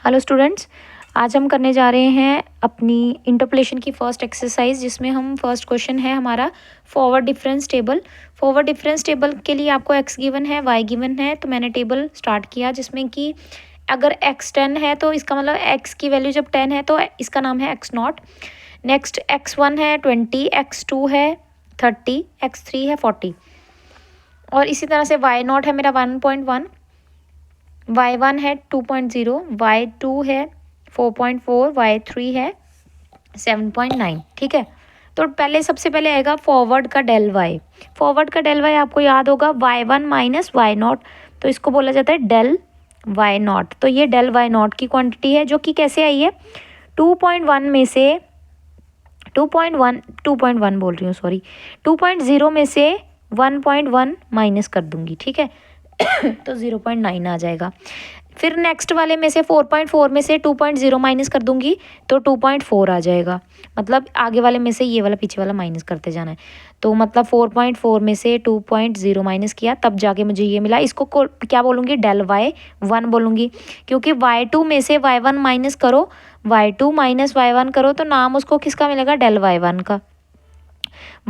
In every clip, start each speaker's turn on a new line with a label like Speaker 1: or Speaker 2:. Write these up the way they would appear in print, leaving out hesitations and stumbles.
Speaker 1: Hello students, आज हम करने जा रहे हैं अपनी इंटरपोलेशन की फर्स्ट एक्सरसाइज, जिसमें हम फर्स्ट क्वेश्चन है हमारा forward difference table. Forward difference table के लिए आपको एक्स गिवन है, वाई गिवन है, तो मैंने टेबल स्टार्ट किया जिसमें कि अगर एक्स 10 है तो इसका मतलब एक्स की वैल्यू जब 10 है तो इसका नाम है एक्स नॉट। नेक्स्ट एक्स 1 है 20, एक्स 2 है 30, एक्स 3 है 40 और इसी तरह से वाई नॉट है मेरा 1.1, y1 है 2.0, y2 है 4.4, y3 है 7.9। ठीक है, तो पहले सबसे पहले आएगा फॉरवर्ड का डेल वाई। फॉरवर्ड का डेल वाई आपको याद होगा y1 माइनस वाई नॉट, तो इसको बोला जाता है डेल वाई नॉट। तो ये डेल वाई नॉट की क्वांटिटी है जो कि कैसे आई है 2.1 में से 2.1 बोल रही हूँ, सॉरी 2.0 में से 1.1 माइनस कर दूंगी। ठीक है तो 0.9 आ जाएगा। फिर नेक्स्ट वाले में से 4.4 में से 2.0 माइनस कर दूंगी तो 2.4 आ जाएगा। मतलब आगे वाले में से ये वाला पीछे वाला माइनस करते जाना है। तो मतलब 4.4 में से 2.0 माइनस किया तब जाके मुझे ये मिला। इसको क्या बोलूँगी, डेल वाई 1 बोलूँगी, क्योंकि y2 में से y1 माइनस करो, y2 माइनस y1 करो तो नाम उसको किसका मिलेगा, डेल y1 का।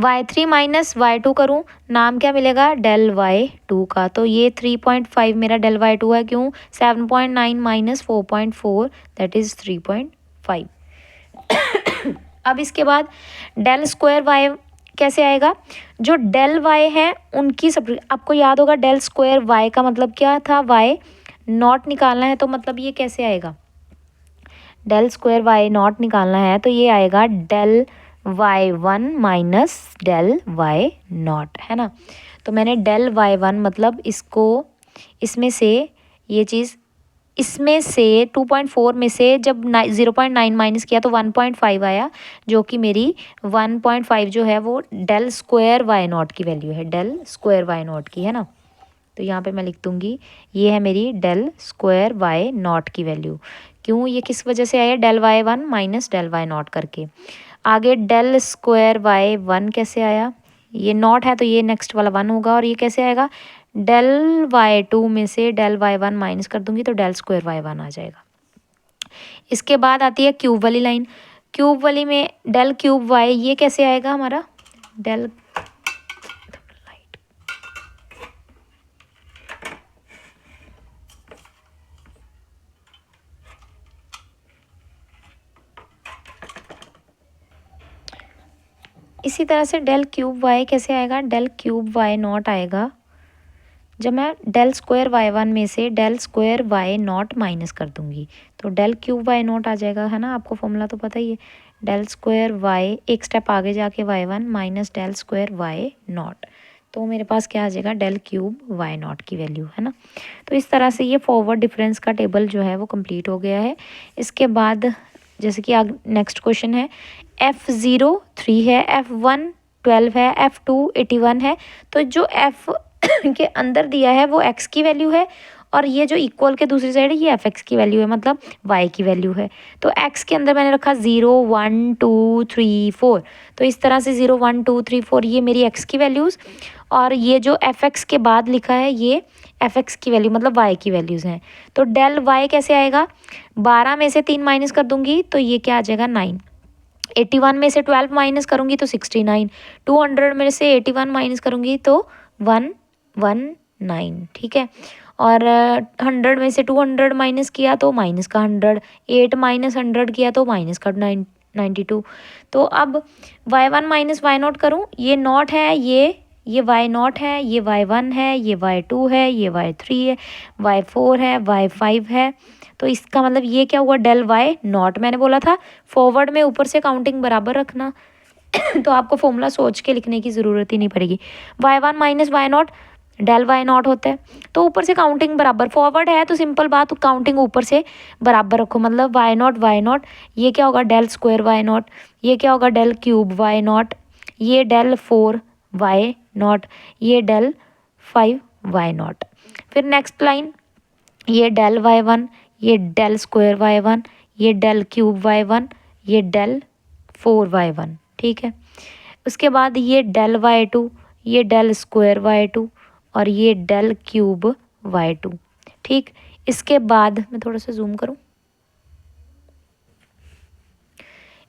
Speaker 1: y3 माइनस y2 करूँ, नाम क्या मिलेगा, डेल y2 का। तो ये 3.5 मेरा डेल y2 है। क्यों, 7.9 माइनस 4.4 दैट इज़ 3.5। अब इसके बाद डेल स्क्वायर y कैसे आएगा, जो डेल y है उनकी सब आपको याद होगा। डेल स्क्वायर y का मतलब क्या था, y नॉट निकालना है, तो मतलब ये कैसे आएगा, डेल स्क्वायर y नॉट निकालना है तो ये आएगा del y1 minus del y naught, है ना। तो मैंने डेल y1 मतलब इसको इसमें से ये चीज़ इसमें से 2.4 में से जब 0.9 माइनस किया तो 1.5 आया, जो कि मेरी 1.5 जो है वो डेल स्क्वायर y नॉट की वैल्यू है, डेल स्क्वायर y नॉट की, है ना। तो यहाँ पे मैं लिख दूँगी ये है मेरी डेल स्क्वायर y नॉट की वैल्यू। क्यों, ये किस वजह से आया, del y1 minus del y naught करके। आगे डेल स्क्वायर y1 कैसे आया, ये नॉट है तो ये नेक्स्ट वाला 1 होगा, और ये कैसे आएगा, डेल y2 में से डेल y1 माइनस कर दूंगी तो डेल स्क्वायर y1 आ जाएगा। इसके बाद आती है क्यूब वाली लाइन। क्यूब वाली में डेल क्यूब y ये कैसे आएगा हमारा, डेल इसी तरह से डेल क्यूब y कैसे आएगा, डेल क्यूब y नॉट आएगा जब मैं डेल स्क्वायर y1 में से del square y naught minus कर दूंगी तो डेल क्यूब y नॉट आ जाएगा, है ना। आपको फॉर्मूला तो पता ही है, डेल स्क्वायर y एक स्टेप आगे जाके y1 minus del square y naught, तो मेरे पास क्या आ जाएगा, डेल क्यूब y नॉट की वैल्यू, है ना। तो इस तरह से ये फॉरवर्ड डिफरेंस का टेबल जो है वो कंप्लीट हो गया है। इसके बाद जैसे कि नेक्स्ट क्वेश्चन है, F0 3 है, F1 12 है, F2 81 है। तो जो F के अंदर दिया है वो x की वैल्यू है, और ये जो इक्वल के दूसरी साइड है ये एफ एक्स की वैल्यू है, मतलब y की वैल्यू है। तो x के अंदर मैंने रखा 0 1 2 3 4, तो इस तरह से 0 1 2 3 4 ये मेरी x की वैल्यूज़, और ये जो एफ एक्स के बाद लिखा है ये एफ एक्स की वैल्यू मतलब y की वैल्यूज़ हैं। तो डेल y कैसे आएगा, 12 में से 3 माइनस कर दूंगी तो ये क्या आ जाएगा 9, 81 में से 12 माइनस करूंगी तो 69, 200 में से 81 माइनस करूंगी तो 119। ठीक है, और 100 में से 200 माइनस किया तो माइनस का 100, 8 माइनस 100 किया तो माइनस का 92। तो अब y1 माइनस y नॉट करूँ, ये नॉट है, ये y नॉट है, ये y1 है, ये y2 है, ये y3 है, y4 है, y5 है। तो इसका मतलब ये क्या हुआ, डेल y नॉट। मैंने बोला था फॉरवर्ड में ऊपर से काउंटिंग बराबर रखना तो आपको फॉर्मूला सोच के लिखने की ज़रूरत ही नहीं पड़ेगी। y1 minus y naught del y naught होता है, तो ऊपर से काउंटिंग बराबर, फॉरवर्ड है तो सिंपल बात, काउंटिंग ऊपर से बराबर रखो। मतलब y नॉट ये क्या होगा, डेल स्क्वायर y नॉट, ये क्या होगा, डेल क्यूब y नॉट, ये डेल 4 y नॉट, ये डेल 5 y नॉट। फिर नेक्स्ट लाइन, ये डेल y1, ये डेल स्क्वायर y1, ये डेल क्यूब y1, ये डेल 4 y1। ठीक है, उसके बाद ये डेल y2, ये डेल स्क्वायर y2, और ये डेल क्यूब y2। ठीक, इसके बाद मैं थोड़ा सा जूम करूँ,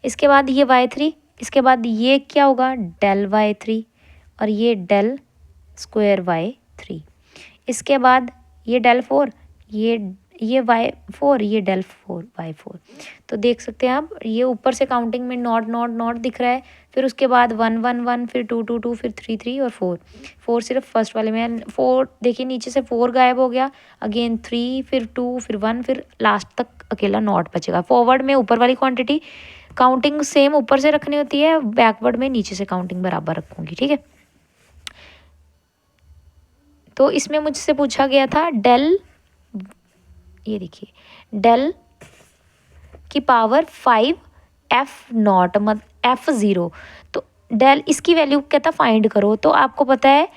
Speaker 1: इसके बाद ये y3, इसके बाद ये क्या होगा डेल y3 और ये डेल स्क्वायर y3। इसके बाद ये डेल 4, ये y4, ये डेल 4 y4। तो देख सकते हैं आप ये ऊपर से काउंटिंग में नॉट नॉट नॉट दिख रहा है, फिर उसके बाद 1 1 1, फिर 2 2 2, फिर 3 3 और 4 4 सिर्फ फर्स्ट वाले में है। 4 देखिए नीचे से 4 गायब हो गया, अगेन 3, फिर 2, फिर 1, फिर लास्ट तक अकेला नॉट बचेगा। फॉरवर्ड में ऊपर वाली क्वांटिटी काउंटिंग सेम ऊपर से रखनी होती है, बैकवर्ड में नीचे से काउंटिंग बराबर रखूँगी, ठीक है। तो इसमें मुझसे पूछा गया था डेल, ये देखिए डेल की पावर 5 f0 मत f0, तो डेल इसकी वैल्यू कहता फाइंड करो। तो आपको पता है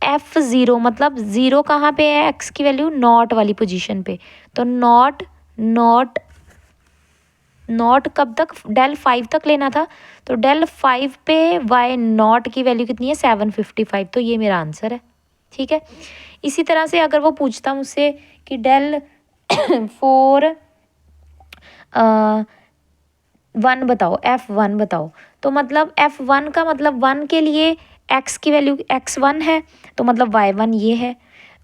Speaker 1: f0 मतलब ज़ीरो कहाँ पे है, x की वैल्यू नॉट वाली पोजीशन पे। तो नॉट नॉट नॉट कब तक, डेल 5 तक लेना था। तो डेल 5 पे y0 की वैल्यू कितनी है 755, तो ये मेरा आंसर है, ठीक है। इसी तरह से अगर वो पूछता मुझसे कि डेल 4 1 बताओ, f1 बताओ, तो मतलब f1 का मतलब 1 के लिए x की वैल्यू x1 है, तो मतलब y1 ये है।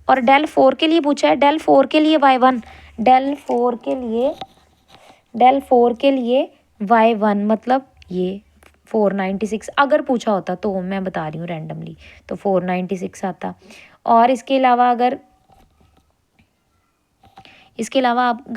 Speaker 1: और डेल 4 के लिए पूछा है, डेल 4 के लिए y1, डेल 4 के लिए y1 मतलब ये 496 अगर पूछा होता तो मैं बता रही हूँ रैंडमली, तो 496 आता। और इसके अलावा अगर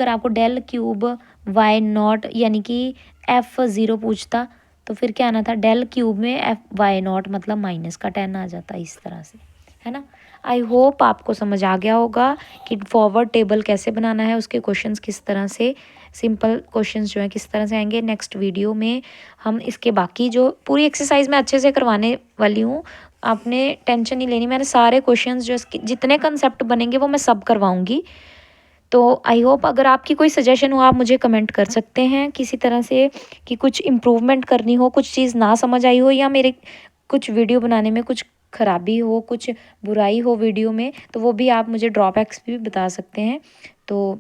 Speaker 1: आपको डेल क्यूब y0 यानी कि f0 पूछता तो फिर क्या आना था, डेल क्यूब में y0 मतलब माइनस का 10 आ जाता, इस तरह से, है ना। आई होप आपको समझ आ गया होगा कि फॉरवर्ड टेबल कैसे बनाना है, उसके क्वेश्चंस किस तरह से, सिंपल क्वेश्चंस जो हैं किस तरह से आएंगे। नेक्स्ट वीडियो में हम इसके बाकी जो पूरी एक्सरसाइज मैं अच्छे से करवाने वाली हूँ, आपने टेंशन नहीं लेनी, मैंने सारे क्वेश्चंस जो जितने कंसेप्ट बनेंगे वो मैं सब करवाऊँगी। तो आई होप अगर आपकी कोई सजेशन हो आप मुझे कमेंट कर सकते हैं किसी तरह से, कि कुछ इम्प्रूवमेंट करनी हो, कुछ चीज़ ना समझ आई हो, या मेरे कुछ वीडियो बनाने में कुछ खराबी हो, कुछ बुराई हो वीडियो में, तो वो भी आप मुझे ड्रॉबैक्स भी बता सकते हैं। तो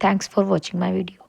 Speaker 1: thanks for watching my video.